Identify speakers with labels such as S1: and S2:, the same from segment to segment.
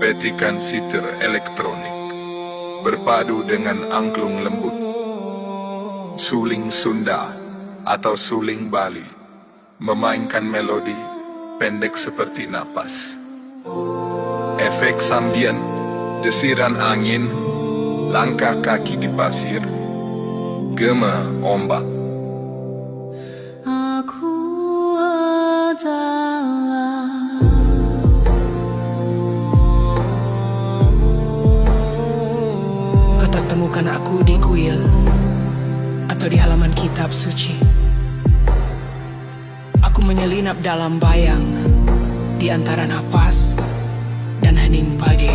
S1: petikan sitar elektronik berpadu dengan angklung lembut. Suling Sunda atau suling Bali memainkan melodi pendek seperti napas. Efek sambian, desiran angin, langkah kaki di pasir, gema ombak.
S2: Aku adalah
S3: Kau tak temukan aku di kuil atau di halaman kitab suci. Aku menyelinap dalam bayang di antara nafas dan hening pagi.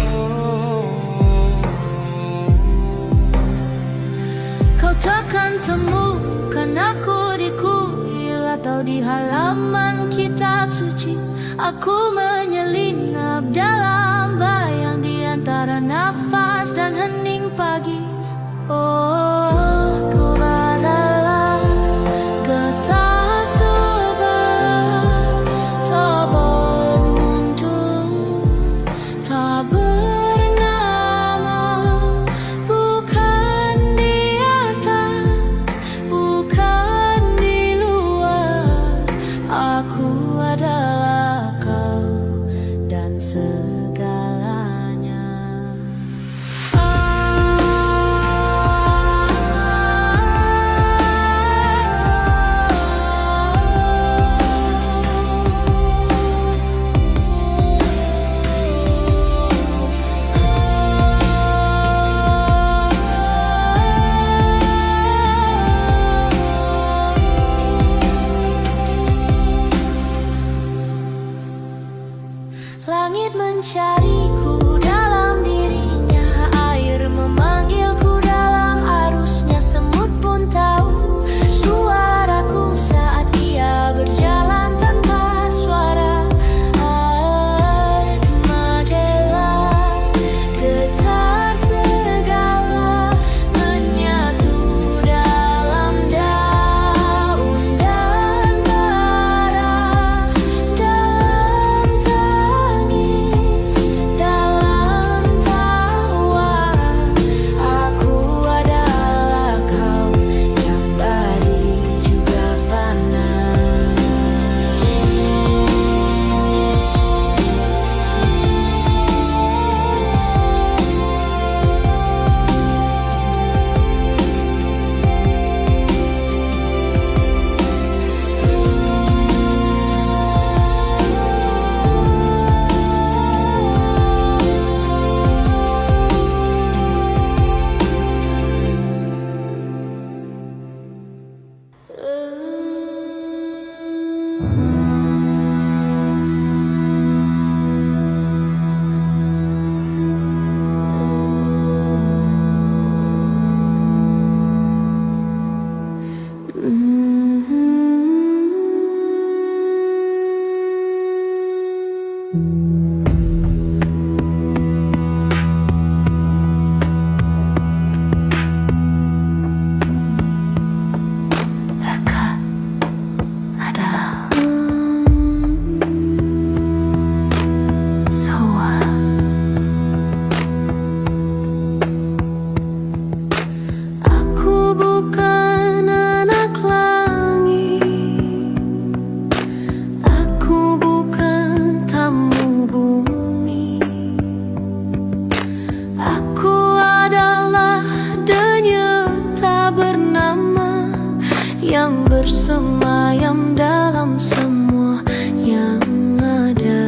S2: Kau takkan temukan aku di kuil atau di halaman kitab suci. Aku menyelinap dalam bayang di antara nafas dan hening pagi. Oh, kau adalah getah sebar, tak beruntung, tak bernama, bukan di atas, bukan di luar. Aku adalah kau dan segalanya. Langit mencariku dalam dirinya, air memanggilku dalam arusnya, semut pun tahu suaraku saat ia berjalan tanpa suara. Kemagelang, getar segala menyatu dalam daun dan bara, dalam tangis, dalam tawa. Aku adalah kau yang badi juga fana. Aku bukan anak langit, aku bukan tamu bumi. Aku adalah denyut tak bernama yang bersemayam dalam semua yang ada.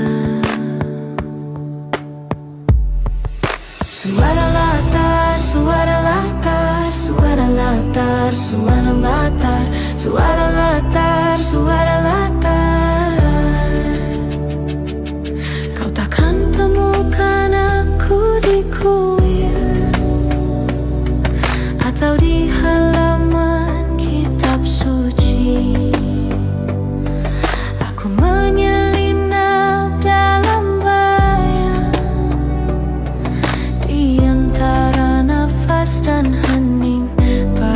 S2: Suara latar, suara latar, suara latar, suara latar, suara latar, suara latar. Kau takkan temukan aku di kuil atau di halaman kitab suci. Aku menyelinap dalam bayang di antara nafas dan hening pagi.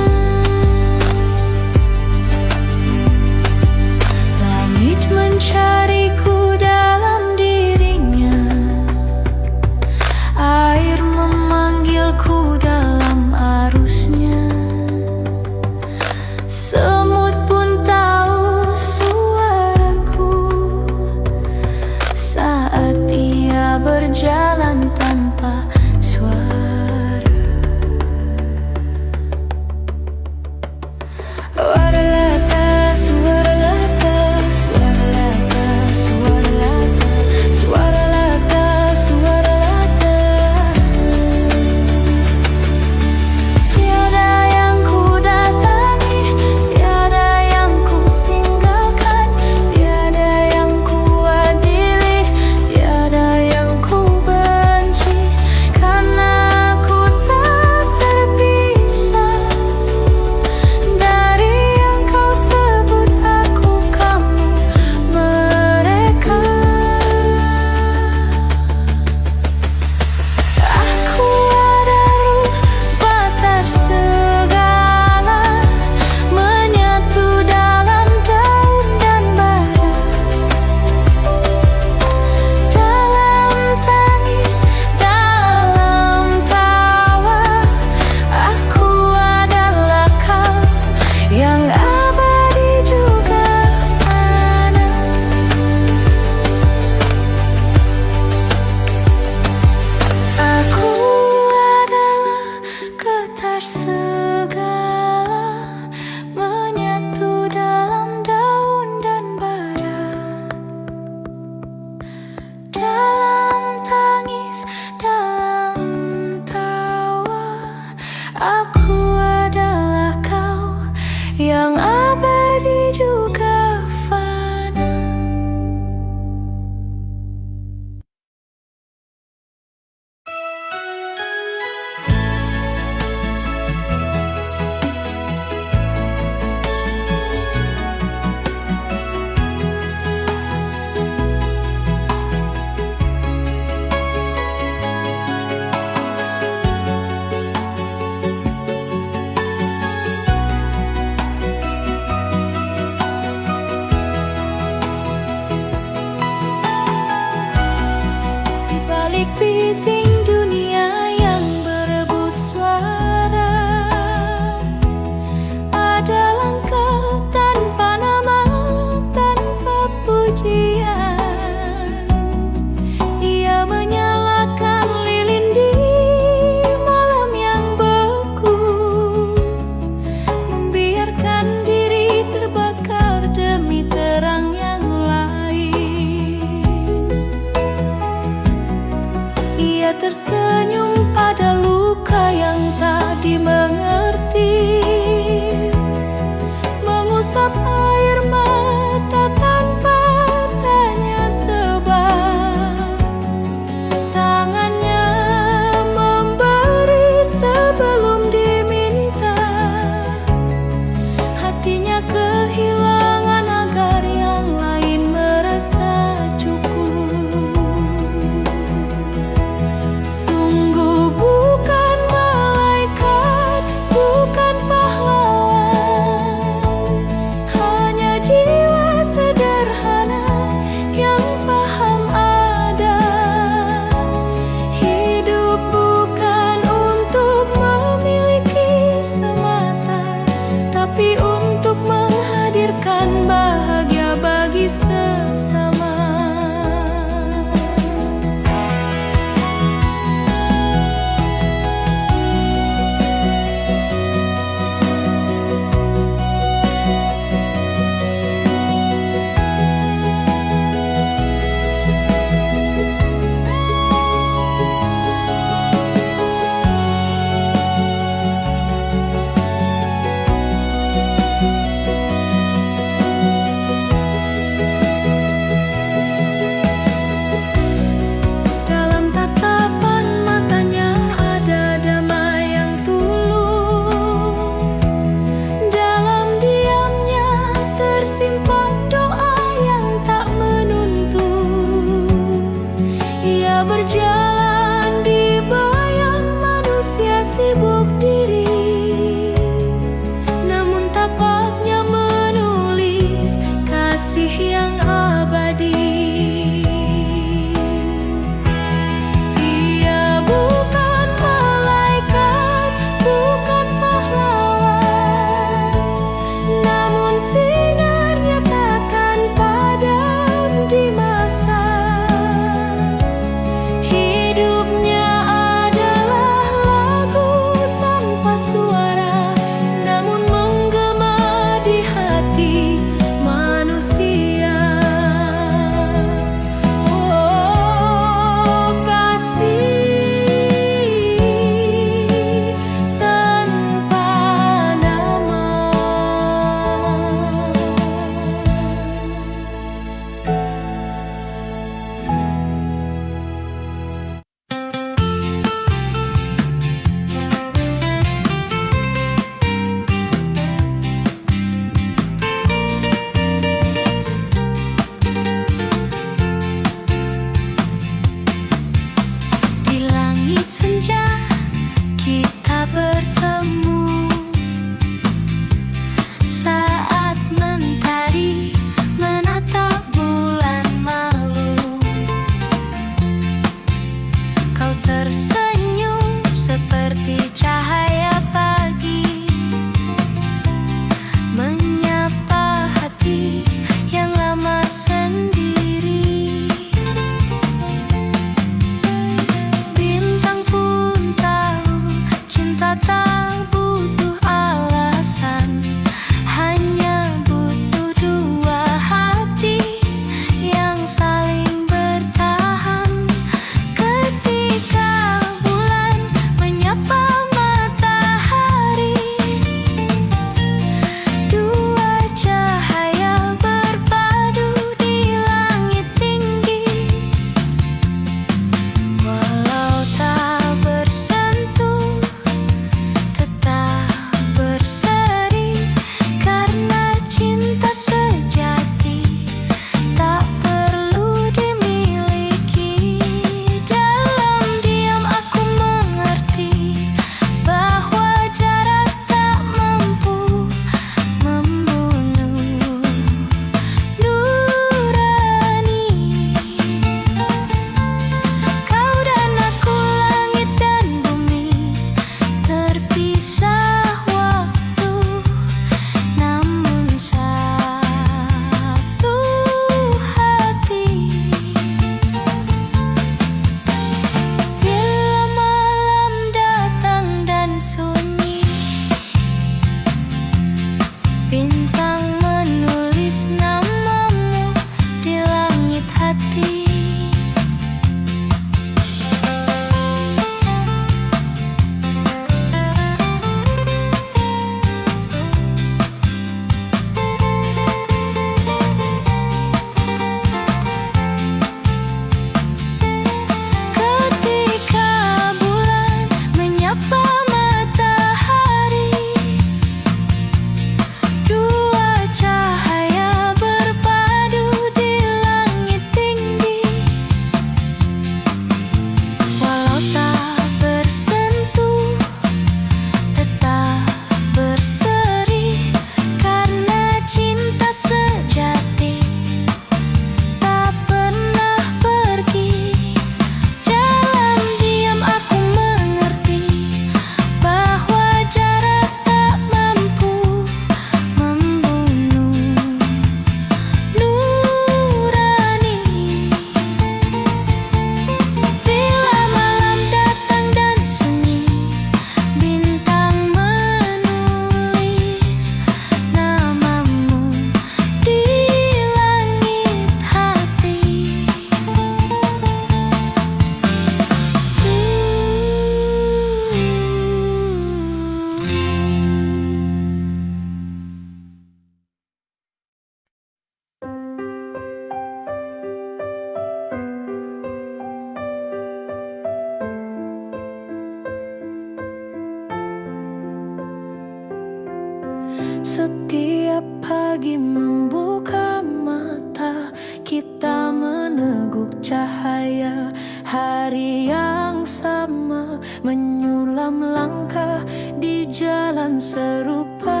S2: Setiap pagi membuka mata, kita meneguk cahaya. Hari yang sama menyulam langkah di jalan serupa,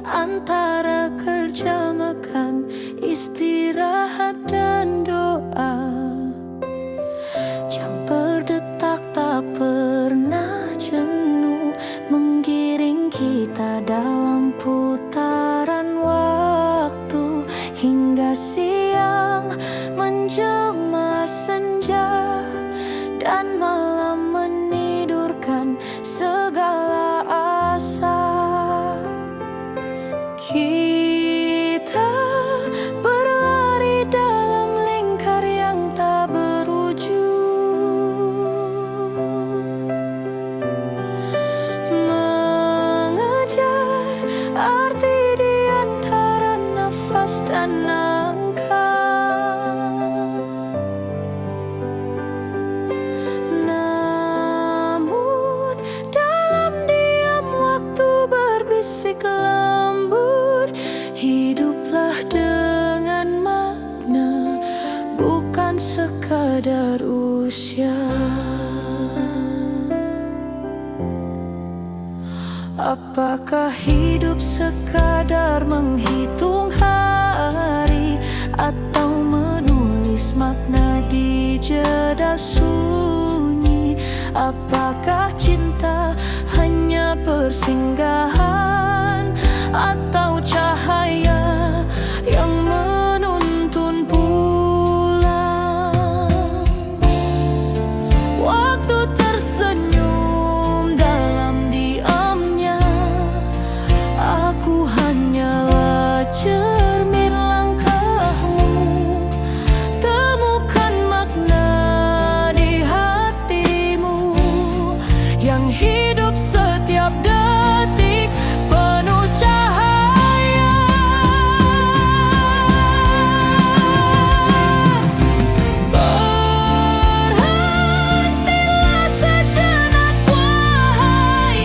S2: antara kerja, makan, istirahat, dan doa. Jam berdetak tak pernah jenuh, menggiring kita dalam putaran waktu, hingga siang menjemah senja, dan malam menidurkan segala asa. Kita berlari dalam lingkar yang tak berujung, mengejar arti di antara nafas dan angka. Namun dalam diam waktu berbisik lembut, hiduplah dengan makna, bukan sekadar usia. Apakah hidup sekadar menghitung hari, atau menulis makna di jeda sunyi? Apakah cinta hanya persinggahan, atau cahaya yang menuntun pulang? Waktu tersenyum dalam diamnya, aku hanyalah cermin langkahmu. Temukan makna di hatimu, yang hidup setiap detik penuh cahaya. Berhentilah sejenak wahai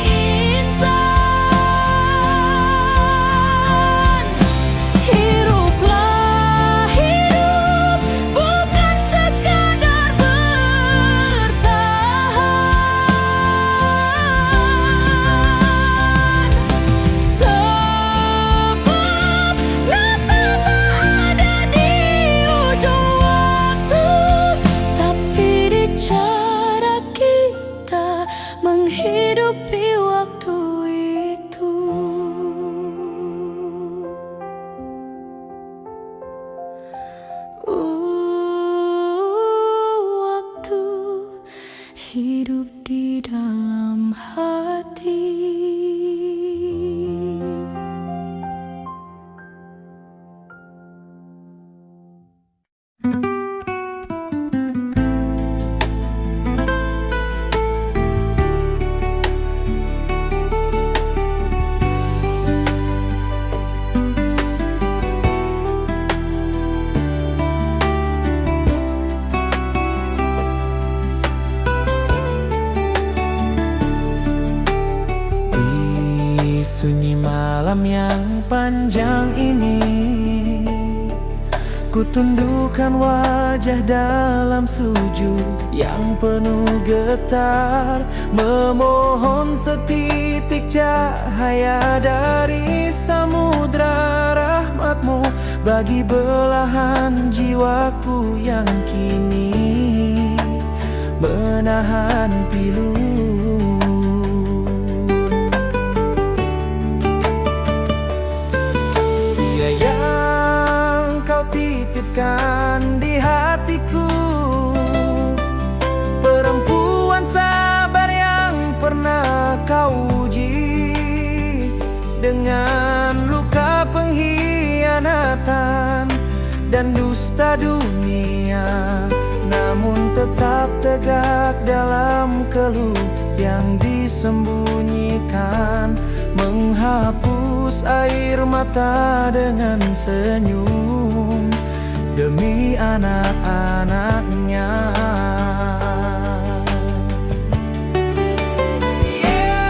S2: insan, hiruplah hidup, bukan sekadar bertahan. Sebab Natal tak ada di ujung waktu, tapi di cara kita menghidupi waktu itu. Waktu hidup di dalam hati.
S4: Di sunyi malam yang panjang ini, ku tundukkan wajah dalam sujud yang penuh getar, memohon setitik cahaya dari samudra rahmatmu bagi belahan jiwaku yang kini menahan pilu. Dia yang kau titipkan di hatiku, perempuan sabar yang pernah kau uji dengan luka pengkhianatan dan dusta dunia, namun tetap tegak dalam keluh yang disembunyikan, menghapus air mata dengan senyum demi anak-anaknya. Ya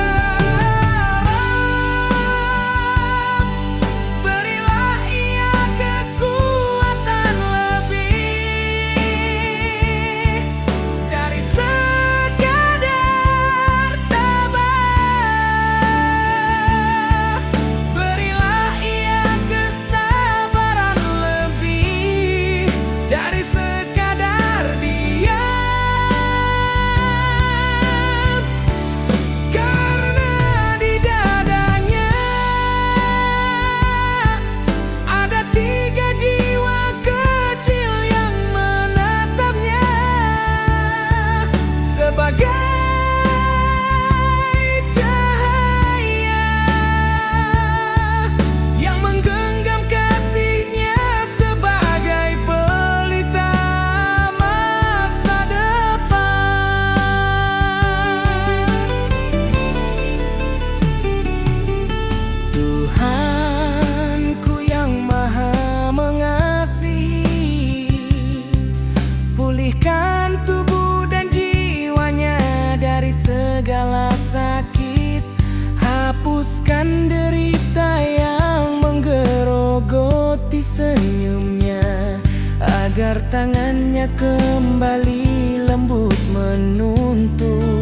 S4: agar tangannya kembali lembut menuntun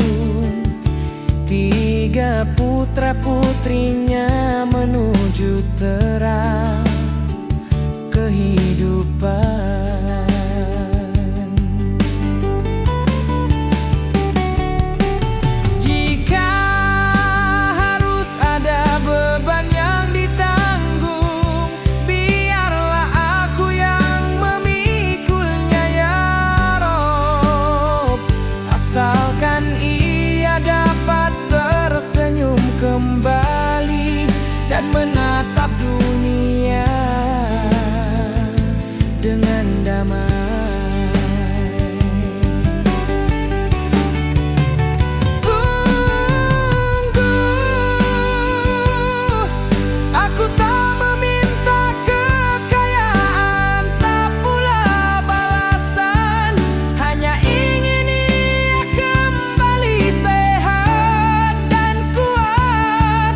S4: tiga putra putrinya menuju terang kehidupan. Jika harus ada beban yang ditanggung, biarlah aku yang memikulnya ya Rob. Asalkan ia dapat tersenyum kembali dan menatap dunia dengan damai. Sungguh aku tak meminta kekayaan, tak pula balasan, hanya ingin ia kembali sehat dan kuat,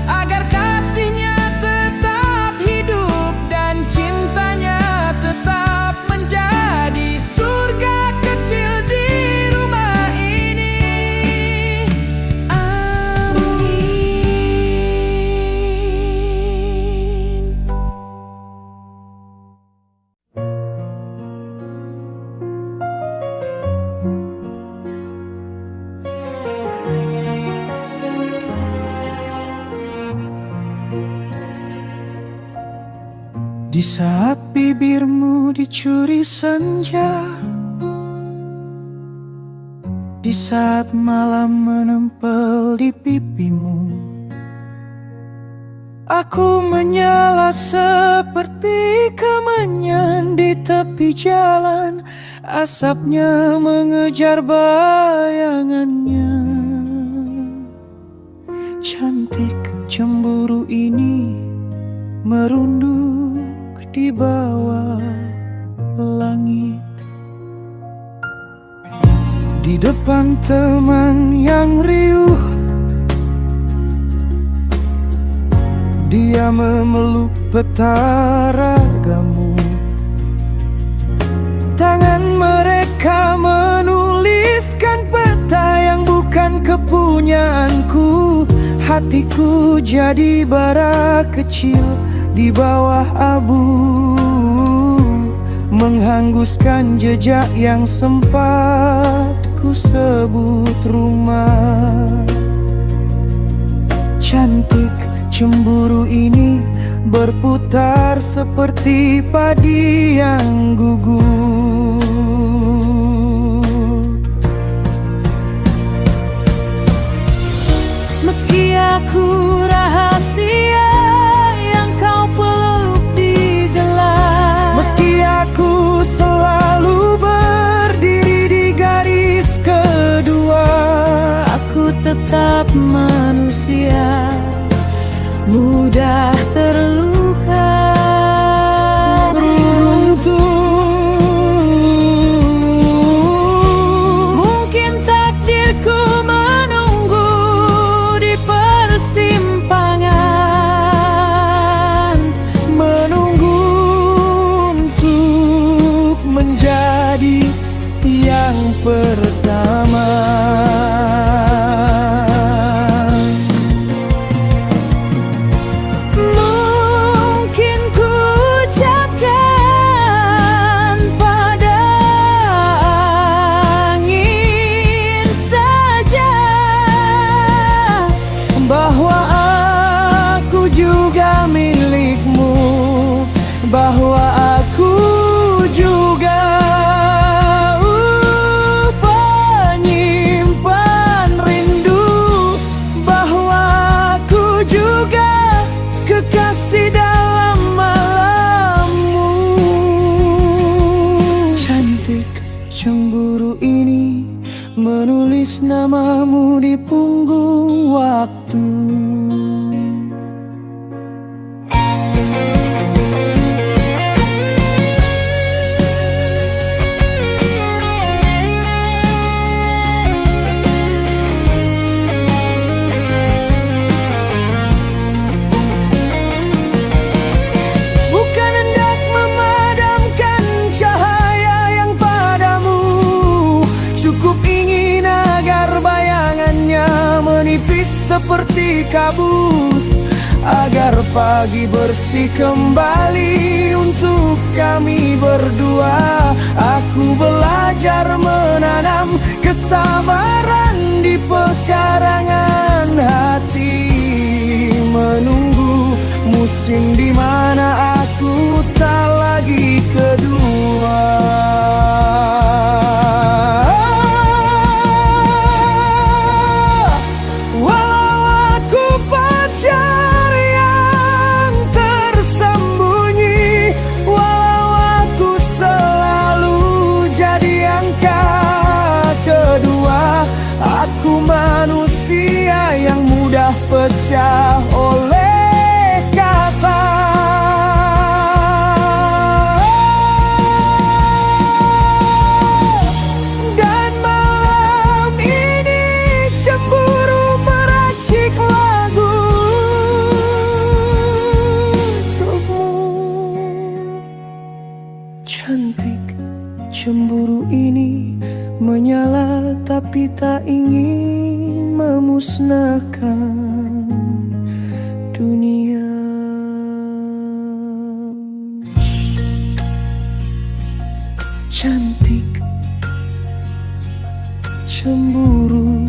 S4: agar kasihnya tetap hidup dan cintanya tetap menjadi surga kecil di rumah ini. Amin. Di saat bibirmu dicuri senja, di saat malam menempel di pipimu, aku menyala seperti kemenyan di tepi jalan, asapnya mengejar bayangannya. Cantik cemburu ini merunduk di bawah langit, di depan teman yang riuh. Dia memeluk peta ragamu, tangan mereka menuliskan peta yang bukan kepunyaanku. Hatiku jadi bara kecil di bawah abu, menghanguskan jejak yang sempat ku sebut rumah. Cantik cemburu ini berputar seperti padi yang gugur. Meski aku rahasia yang kau peluk di gelas, meski aku selalu berdiri di garis kedua, aku tetap manusia, mudah terluka, beruntung. Mungkin takdirku menunggu di persimpangan, menunggu untuk menjadi yang pertama. seperti kabut, agar pagi bersih kembali untuk kami berdua. Aku belajar menanam kesabaran di pekarangan hati, menunggu musim di mana aku tak lagi kedua. Walau aku pacar yang tersembunyi, walau aku selalu jadi angka kedua, aku manusia yang mudah pecah oleh kata. Dan malam ini cemburu meracik lagu untukmu. Cantik cemburu ini menyala tapi tak ingin memusnahkan dunia. Cantik cemburu,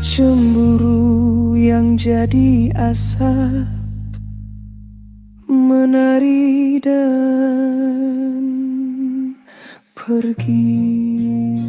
S4: cemburu yang jadi asap menari dan pergi.